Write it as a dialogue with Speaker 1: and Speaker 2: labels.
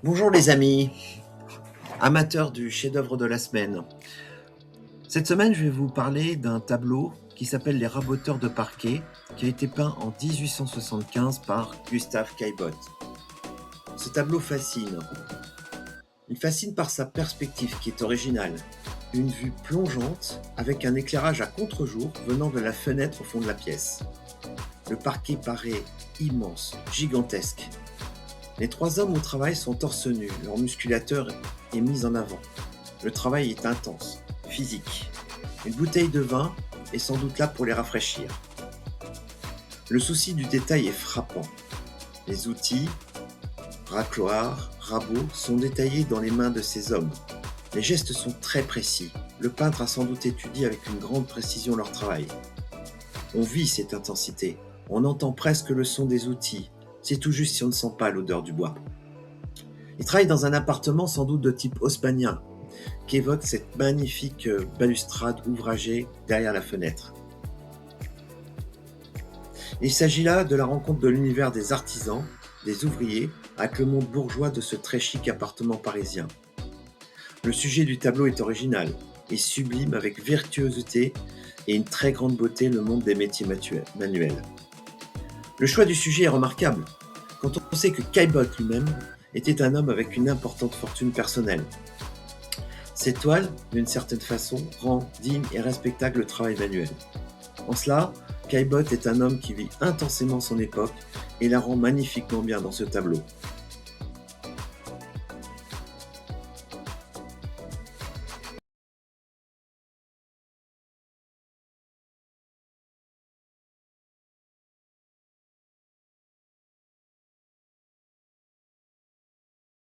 Speaker 1: Bonjour les amis, amateurs du chef-d'œuvre de la semaine. Cette semaine, je vais vous parler d'un tableau qui s'appelle Les Raboteurs de Parquet, qui a été peint en 1875 par Gustave Caillebotte. Ce tableau fascine. Il fascine par sa perspective qui est originale. Une vue plongeante avec un éclairage à contre-jour venant de la fenêtre au fond de la pièce. Le parquet paraît immense, gigantesque. Les trois hommes au travail sont torse nu, leur musculature est mise en avant. Le travail est intense, physique. Une bouteille de vin est sans doute là pour les rafraîchir. Le souci du détail est frappant. Les outils, racloirs, rabots sont détaillés dans les mains de ces hommes. Les gestes sont très précis. Le peintre a sans doute étudié avec une grande précision leur travail. On vit cette intensité. On entend presque le son des outils. C'est tout juste si on ne sent pas l'odeur du bois. Il travaille dans un appartement sans doute de type haussmannien, qui évoque cette magnifique balustrade ouvragée derrière la fenêtre. Il s'agit là de la rencontre de l'univers des artisans, des ouvriers, avec le monde bourgeois de ce très chic appartement parisien. Le sujet du tableau est original et sublime avec virtuosité et une très grande beauté le monde des métiers manuels. Le choix du sujet est remarquable, quand on sait que Caillebotte lui-même était un homme avec une importante fortune personnelle. Cette toile, d'une certaine façon, rend digne et respectable le travail manuel. En cela, Caillebotte est un homme qui vit intensément son époque et la rend magnifiquement bien dans ce tableau.